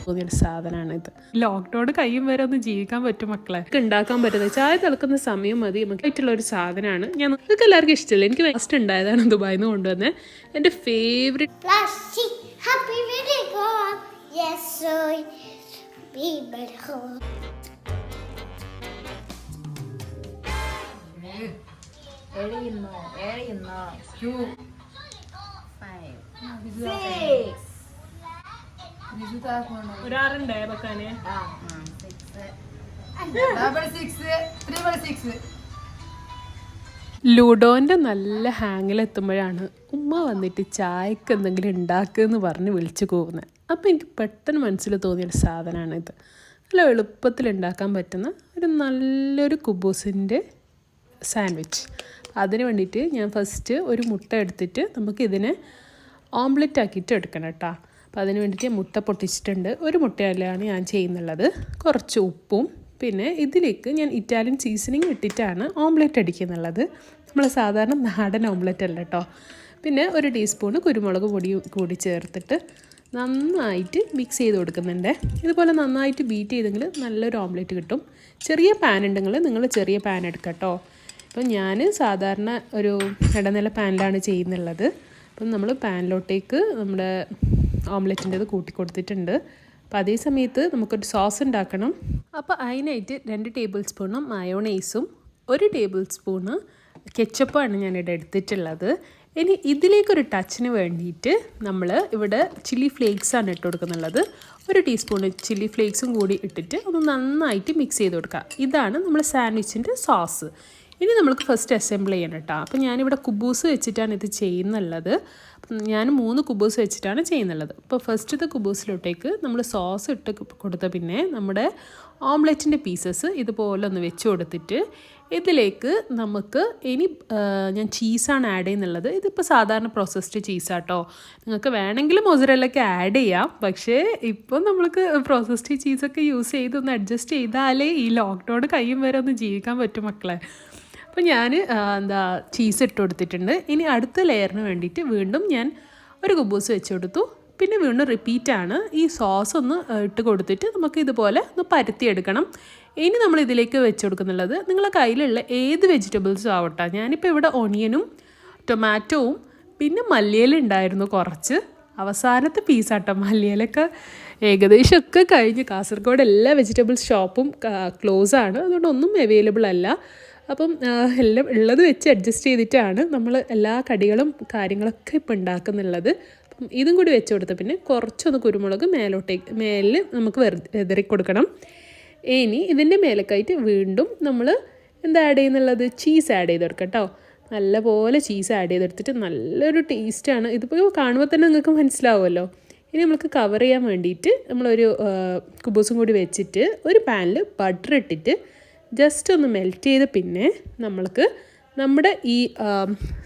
തോന്നിയൊരു സാധനമാണ് ഇത്. ലോക്ക്ഡൗൺ കഴിയും വരെ ഒന്ന് ജീവിക്കാൻ പറ്റും മക്കളെ. ഉണ്ടാക്കാൻ പറ്റുന്നത് ചായ തിളക്കുന്ന സമയം മതി നമുക്ക് ആയിട്ടുള്ള ഒരു സാധനമാണ്. ഞാൻ നിങ്ങൾക്ക് എല്ലാവർക്കും ഇഷ്ടമില്ല, എനിക്ക് ഫസ്റ്റ് ഉണ്ടായതാണ് ദുബായിൽ നിന്ന് കൊണ്ടുവന്നത്. എൻ്റെ ഫേവറേറ്റ് ഒരാറുണ്ടേ വെക്കാന്. ലുഡോൻ്റെ നല്ല ഹാങ്ങിലെത്തുമ്പോഴാണ് ഉമ്മ വന്നിട്ട് ചായക്ക് എന്തെങ്കിലും ഉണ്ടാക്കുമെന്ന് പറഞ്ഞ് വിളിച്ചു പോകുന്നത്. അപ്പോൾ എനിക്ക് പെട്ടെന്ന് മനസ്സിൽ തോന്നിയൊരു സാധനമാണിത്. നല്ല എളുപ്പത്തിൽ ഉണ്ടാക്കാൻ പറ്റുന്ന ഒരു നല്ലൊരു കുബൂസിൻ്റെ സാൻഡ്വിച്ച്. അതിന് വേണ്ടിയിട്ട് ഞാൻ ഫസ്റ്റ് ഒരു മുട്ട എടുത്തിട്ട് നമുക്കിതിനെ ഓംലെറ്റ് ആക്കിയിട്ട് എടുക്കണം കേട്ടോ. അപ്പോൾ അതിന് വേണ്ടിയിട്ട് മുട്ട പൊട്ടിച്ചിട്ടുണ്ട്. ഒരു മുട്ടയല്ലാണ് ഞാൻ ചെയ്യുന്നുള്ളത്. കുറച്ച് ഉപ്പും പിന്നെ ഇതിലേക്ക് ഞാൻ ഇറ്റാലിയൻ സീസണിങ് ഇട്ടിട്ടാണ് ഓംലെറ്റ് അടിക്കുന്നുള്ളത്. നമ്മൾ സാധാരണ നാടൻ ഓംലെറ്റ് അല്ല കേട്ടോ. പിന്നെ ഒരു ടീസ്പൂണ് കുരുമുളക് പൊടി കൂടി ചേർത്തിട്ട് നന്നായിട്ട് മിക്സ് ചെയ്ത് കൊടുക്കുന്നുണ്ട്. ഇതുപോലെ നന്നായിട്ട് ബീറ്റ് ചെയ്തെങ്കിൽ നല്ലൊരു ഓംലെറ്റ് കിട്ടും. ചെറിയ പാൻ ഉണ്ടെങ്കിൽ നിങ്ങൾ ചെറിയ പാൻ എടുക്കാം കേട്ടോ. അപ്പം ഞാൻ സാധാരണ ഒരു ഇടനില പാനിലാണ് ചെയ്യുന്നുള്ളത്. അപ്പം നമ്മൾ പാനിലോട്ടേക്ക് നമ്മുടെ ഓംലെറ്റിൻ്റെത് കൂട്ടി കൊടുത്തിട്ടുണ്ട്. അപ്പോൾ അതേ സമയത്ത് നമുക്കൊരു സോസ് ഉണ്ടാക്കണം. അപ്പോൾ അതിനായിട്ട് 2 ടേബിൾ സ്പൂണ് മയോണൈസും 1 ടേബിൾ സ്പൂണ് കെച്ചപ്പാണ് ഞാനിവിടെ എടുത്തിട്ടുള്ളത്. ഇനി ഇതിലേക്കൊരു ടച്ചിന് വേണ്ടിയിട്ട് നമ്മൾ ഇവിടെ ചില്ലി ഫ്ലേക്സാണ് ഇട്ട് കൊടുക്കുന്നുള്ളത്. 1 ടീസ്പൂണ് ചില്ലി ഫ്ലേക്സും കൂടി ഇട്ടിട്ട് ഒന്ന് നന്നായിട്ട് മിക്സ് ചെയ്ത് കൊടുക്കുക. ഇതാണ് നമ്മൾ സാൻഡ്വിച്ചിൻ്റെ സോസ്. ഇനി നമുക്ക് ഫസ്റ്റ് അസംബിൾ ചെയ്യണം കേട്ടോ. അപ്പോൾ ഞാനിവിടെ കുബൂസ് വെച്ചിട്ടാണ് ഇത് ചെയ്യുന്നുള്ളത്. ഞാൻ 3 കുബൂസ് വെച്ചിട്ടാണ് ചെയ്യുന്നുള്ളത്. അപ്പോൾ ഫസ്റ്റത്തെ കുബൂസിലോട്ടേക്ക് നമ്മൾ സോസ് ഇട്ട് കൊടുത്ത പിന്നെ നമ്മുടെ ഓംലെറ്റിൻ്റെ പീസസ് ഇതുപോലെ ഒന്ന് വെച്ച് കൊടുത്തിട്ട് ഇതിലേക്ക് നമുക്ക് ഇനി ഞാൻ ചീസാണ് ആഡ് ചെയ്യുന്നുള്ളത്. ഇതിപ്പോൾ സാധാരണ പ്രോസസ്ഡ് ചീസാട്ടോ. നിങ്ങൾക്ക് വേണമെങ്കിൽ മൊസറല്ലൊക്കെ ആഡ് ചെയ്യാം. പക്ഷേ ഇപ്പോൾ നമ്മൾക്ക് പ്രോസസ്ഡ് ചീസൊക്കെ യൂസ് ചെയ്ത് ഒന്ന് അഡ്ജസ്റ്റ് ചെയ്താലേ ഈ ലോക്ക്ഡൗൺ കഴിയും വരെ ഒന്ന് ജീവിക്കാൻ പറ്റും മക്കളെ. അപ്പോൾ ഞാൻ ചീസ് ഇട്ട് കൊടുത്തിട്ടുണ്ട്. ഇനി അടുത്ത ലെയറിന് വേണ്ടിയിട്ട് വീണ്ടും ഞാൻ ഒരു കുബൂസ് വെച്ച് കൊടുത്തു. പിന്നെ വീണ്ടും റിപ്പീറ്റാണ്. ഈ സോസ് ഒന്ന് ഇട്ട് കൊടുത്തിട്ട് നമുക്ക് ഇതുപോലെ ഒന്ന് പരത്തിയെടുക്കണം. ഇനി നമ്മൾ ഇതിലേക്ക് വെച്ച് കൊടുക്കുന്നുള്ളത് നിങ്ങളുടെ കയ്യിലുള്ള ഏത് വെജിറ്റബിൾസും ആവട്ടെ. ഞാനിപ്പോൾ ഇവിടെ ഒണിയനും ടൊമാറ്റോവും പിന്നെ മല്ലിയില ഉണ്ടായിരുന്നു കുറച്ച്. അവസാനത്തെ പീസാട്ടോ. മല്ലിയിലൊക്കെ ഏകദേശമൊക്കെ കഴിഞ്ഞ് കാസർഗോഡ് എല്ലാ വെജിറ്റബിൾസ് ഷോപ്പും ക്ലോസ് ആണ്. അതുകൊണ്ട് ഒന്നും അവൈലബിൾ അല്ല. അപ്പം എല്ലാം ഉള്ളത് വെച്ച് അഡ്ജസ്റ്റ് ചെയ്തിട്ടാണ് നമ്മൾ എല്ലാ കടികളും കാര്യങ്ങളൊക്കെ ഇപ്പം ഉണ്ടാക്കുന്നുള്ളത്. അപ്പം ഇതും കൂടി വെച്ച് കൊടുത്ത പിന്നെ കുറച്ചൊന്ന് കുരുമുളക് മേലിൽ നമുക്ക് വെതറി കൊടുക്കണം. ഇനി ഇതിൻ്റെ മേലേക്കായിട്ട് വീണ്ടും നമ്മൾ എന്താ ആഡ് ചെയ്യുന്നുള്ളത്, ചീസ് ആഡ് ചെയ്ത് കൊടുക്കാം കേട്ടോ. നല്ലപോലെ ചീസ് ആഡ് ചെയ്തെടുത്തിട്ട് നല്ലൊരു ടേസ്റ്റാണ്. ഇതിപ്പോൾ കാണുമ്പോൾ തന്നെ നിങ്ങൾക്ക് മനസ്സിലാവുമല്ലോ. ഇനി നമുക്ക് കവർ ചെയ്യാൻ വേണ്ടിയിട്ട് നമ്മളൊരു കുബൂസും കൂടി വെച്ചിട്ട് ഒരു പാനിൽ ബട്ടർ ഇട്ടിട്ട് ജസ്റ്റ് ഒന്ന് മെൽറ്റ് ചെയ്ത് പിന്നെ നമ്മൾക്ക് നമ്മുടെ ഈ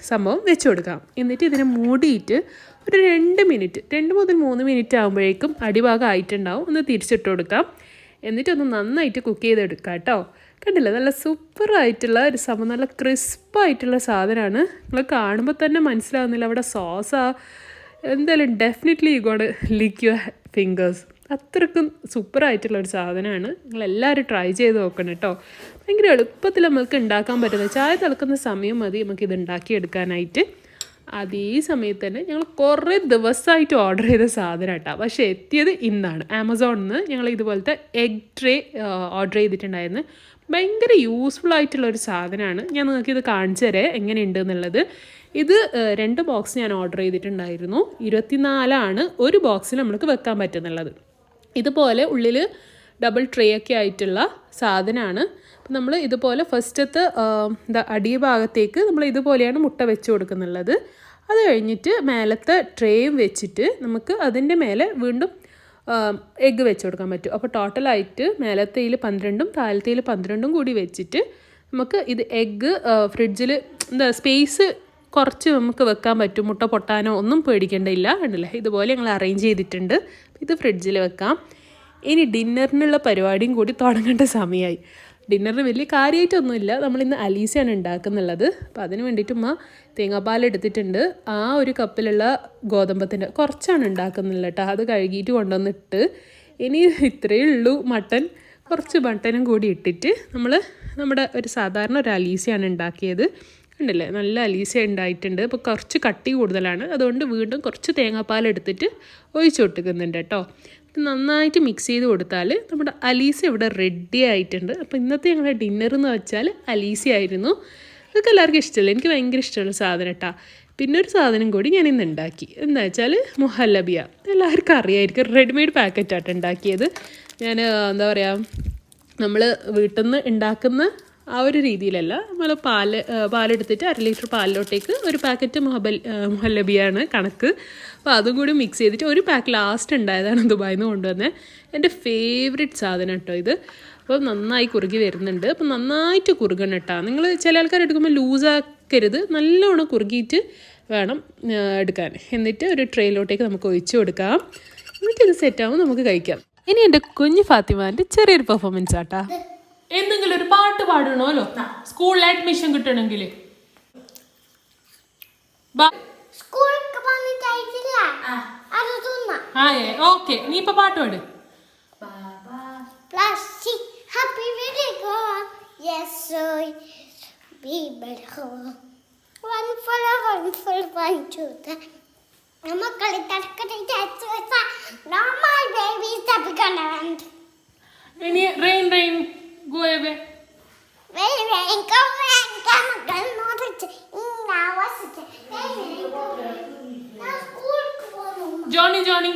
സംഭവം വെച്ച് കൊടുക്കാം. എന്നിട്ട് ഇതിനെ മൂടിയിട്ട് ഒരു 2 മിനിറ്റ് 2 മുതൽ 3 മിനിറ്റ് ആകുമ്പോഴേക്കും അടിഭാഗം ആയിട്ടുണ്ടാവും. ഒന്ന് തിരിച്ചിട്ട് കൊടുക്കാം. എന്നിട്ടൊന്ന് നന്നായിട്ട് കുക്ക് ചെയ്തെടുക്കാം കേട്ടോ. കണ്ടില്ലേ, നല്ല സൂപ്പറായിട്ടുള്ള ഒരു സംഭവം, നല്ല ക്രിസ്പായിട്ടുള്ള സാധനമാണ്. നിങ്ങൾ കാണുമ്പോൾ തന്നെ മനസ്സിലാവുന്നില്ല അവിടെ സോസാ. എന്തായാലും definitely you got lick your fingers. അത്രയ്ക്കും സൂപ്പറായിട്ടുള്ളൊരു സാധനമാണ്. നിങ്ങളെല്ലാവരും ട്രൈ ചെയ്ത് നോക്കണം കേട്ടോ. ഭയങ്കര എളുപ്പത്തിൽ നമുക്ക് ഉണ്ടാക്കാൻ പറ്റുന്നത്. ചായ തിളക്കുന്ന സമയം മതി നമുക്കിത് ഉണ്ടാക്കിയെടുക്കാനായിട്ട്. അതേ സമയത്ത് തന്നെ ഞങ്ങൾ കുറേ ദിവസമായിട്ട് ഓർഡർ ചെയ്ത സാധനം കേട്ടോ. പക്ഷേ എത്തിയത് ഇന്നാണ്. ആമസോണിൽ നിന്ന് ഞങ്ങൾ ഇതുപോലത്തെ എഗ് ട്രേ ഓർഡർ ചെയ്തിട്ടുണ്ടായിരുന്നു. ഭയങ്കര യൂസ്ഫുൾ ആയിട്ടുള്ളൊരു സാധനമാണ്. ഞാൻ നിങ്ങൾക്കിത് കാണിച്ചു തരാം എങ്ങനെയുണ്ട് എന്നുള്ളത്. ഇത് 2 ബോക്സ് ഞാൻ ഓർഡർ ചെയ്തിട്ടുണ്ടായിരുന്നു. 24 ഒരു ബോക്സിൽ നമുക്ക് വെക്കാൻ പറ്റുന്നുള്ളത്. ഇതുപോലെ ഉള്ളിൽ ഡബിൾ ട്രേ ഒക്കെ ആയിട്ടുള്ള സാധനമാണ്. അപ്പം നമ്മൾ ഇതുപോലെ ഫസ്റ്റത്തെ അടിഭാഗത്തേക്ക് നമ്മൾ ഇതുപോലെയാണ് മുട്ട വെച്ച് കൊടുക്കുന്നുള്ളത്. അത് കഴിഞ്ഞിട്ട് മേലത്തെ ട്രേയും വെച്ചിട്ട് നമുക്ക് അതിൻ്റെ മേലെ വീണ്ടും എഗ്ഗ് വെച്ച് കൊടുക്കാൻ പറ്റും. അപ്പോൾ ടോട്ടലായിട്ട് മേലത്തേൽ 12ഉം താഴത്തേൽ 12ഉം കൂടി വെച്ചിട്ട് നമുക്ക് ഇത് എഗ്ഗ് ഫ്രിഡ്ജിൽ സ്പേസ് കുറച്ച് നമുക്ക് വെക്കാൻ പറ്റും. മുട്ട പൊട്ടാനോ ഒന്നും പേടിക്കേണ്ടയില്ല. കണ്ടില്ലേ, ഇതുപോലെ ഞങ്ങൾ അറേഞ്ച് ചെയ്തിട്ടുണ്ട്. ഇത് ഫ്രിഡ്ജിൽ വെക്കാം. ഇനി ഡിന്നറിനുള്ള പരിപാടിയും കൂടി തുടങ്ങേണ്ട സമയമായി. ഡിന്നറിന് വലിയ കാര്യമായിട്ടൊന്നുമില്ല. നമ്മളിന്ന് അലീസയാണ് ഉണ്ടാക്കുന്നുള്ളത്. അപ്പോൾ അതിന് വേണ്ടിയിട്ട് തേങ്ങാപ്പാൽ എടുത്തിട്ടുണ്ട്. ആ ഒരു കപ്പിലുള്ള ഗോതമ്പത്തിൻ്റെ കുറച്ചാണ് ഉണ്ടാക്കുന്നില്ല കേട്ടോ. അത് കഴുകിയിട്ട് കൊണ്ടുവന്നിട്ട് ഇനി ഇത്രയേ ഉള്ളൂ മട്ടൻ. കുറച്ച് മട്ടനും കൂടി ഇട്ടിട്ട് നമ്മുടെ ഒരു സാധാരണ ഒരു അലീസയാണ് ഉണ്ടാക്കിയത്. ഉണ്ടല്ലേ, നല്ല അലീസ ഉണ്ടായിട്ടുണ്ട്. അപ്പോൾ കുറച്ച് കട്ടി കൂടുതലാണ്, അതുകൊണ്ട് വീണ്ടും കുറച്ച് തേങ്ങാപ്പാൽ എടുത്തിട്ട് ഒഴിച്ചു കൊടുക്കുന്നുണ്ട് കേട്ടോ. നന്നായിട്ട് മിക്സ് ചെയ്ത് കൊടുത്താൽ നമ്മുടെ അലീസ ഇവിടെ റെഡി ആയിട്ടുണ്ട്. അപ്പോൾ ഇന്നത്തെ ഞങ്ങളുടെ ഡിന്നർ എന്ന് വെച്ചാൽ അലീസ ആയിരുന്നു. അതൊക്കെ എല്ലാവർക്കും ഇഷ്ടമല്ല, എനിക്ക് ഭയങ്കര ഇഷ്ടമുള്ള സാധനം കേട്ടോ. പിന്നെ ഒരു സാധനം കൂടി ഞാൻ ഇന്ന് ഉണ്ടാക്കി, എന്താ വെച്ചാൽ മുഹല്ലബിയ. എല്ലാവർക്കും അറിയായിരിക്കും, റെഡിമെയ്ഡ് പാക്കറ്റായിട്ട് ഉണ്ടാക്കിയത്. ഞാൻ എന്താ പറയുക, നമ്മൾ വീട്ടിൽ നിന്ന് ഉണ്ടാക്കുന്ന ആ ഒരു രീതിയിലല്ല. നമ്മൾ പാലെടുത്തിട്ട് 1 ലിറ്റർ പാലിലോട്ടേക്ക് ഒരു പാക്കറ്റ് മുഹല്ലബിയാണ് കണക്ക്. അപ്പോൾ അതും കൂടി മിക്സ് ചെയ്തിട്ട് ഒരു പാക്ക് ലാസ്റ്റ് ഉണ്ടായതാണ് ദുബായിൽ നിന്ന് കൊണ്ടുവന്നത്. എൻ്റെ ഫേവറേറ്റ് സാധനം കേട്ടോ ഇത്. അപ്പോൾ നന്നായി കുറുകി വരുന്നുണ്ട്. അപ്പോൾ നന്നായിട്ട് കുറുകണം കേട്ടോ. നിങ്ങൾ ചില ആൾക്കാർ എടുക്കുമ്പോൾ ലൂസാക്കരുത്, നല്ലോണം കുറുകിയിട്ട് വേണം എടുക്കാൻ. എന്നിട്ട് ഒരു ട്രെയിലോട്ടേക്ക് നമുക്ക് ഒഴിച്ച് കൊടുക്കാം. എന്നിട്ട് ഇത് സെറ്റാകുമ്പോൾ നമുക്ക് കഴിക്കാം. ഇനി എൻ്റെ കുഞ്ഞു ഫാത്തിമാൻ്റെ ചെറിയൊരു പെർഫോമൻസ് ആട്ടാ. എന്തെങ്കിലും ഒരു പാട്ട് പാടണമല്ലോ സ്കൂളിൽ അഡ്മിഷൻ കിട്ടണമെങ്കിൽ. ഓക്കെ, നീ ഇപ്പൊ പാട്ട് പാട്. ഇനി rain rain go away. Johnny Johnny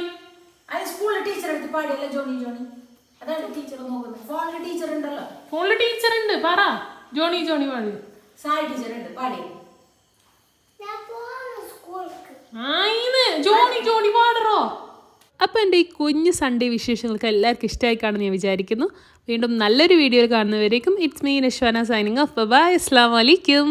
സ്കൂളിലെ ടീച്ചർ എടുത്ത് പാടിയല്ല ജോണി ജോണി. അതാണ് ടീച്ചർ നോക്കുന്നത്. ഫോണിലെ ടീച്ചർ ഉണ്ടല്ലോ, ഫോണിലെ ടീച്ചർ ഉണ്ട്, പറ. ജോണി ജോണി പാടി. സായി ടീച്ചർ ഉണ്ട്, പാടി. ജോണി ജോണി പാടറോ. അപ്പോൾ എൻ്റെ ഈ കുഞ്ഞു സൺഡേ വിശേഷങ്ങൾക്ക് എല്ലാവർക്കും ഇഷ്ടമായി കാണുമെന്ന് ഞാൻ വിചാരിക്കുന്നു. വീണ്ടും നല്ലൊരു വീഡിയോയിൽ കാണുന്നവരേക്കും it's me Nashwana signing off. Bye, അസ്സലാമു അലൈക്കും.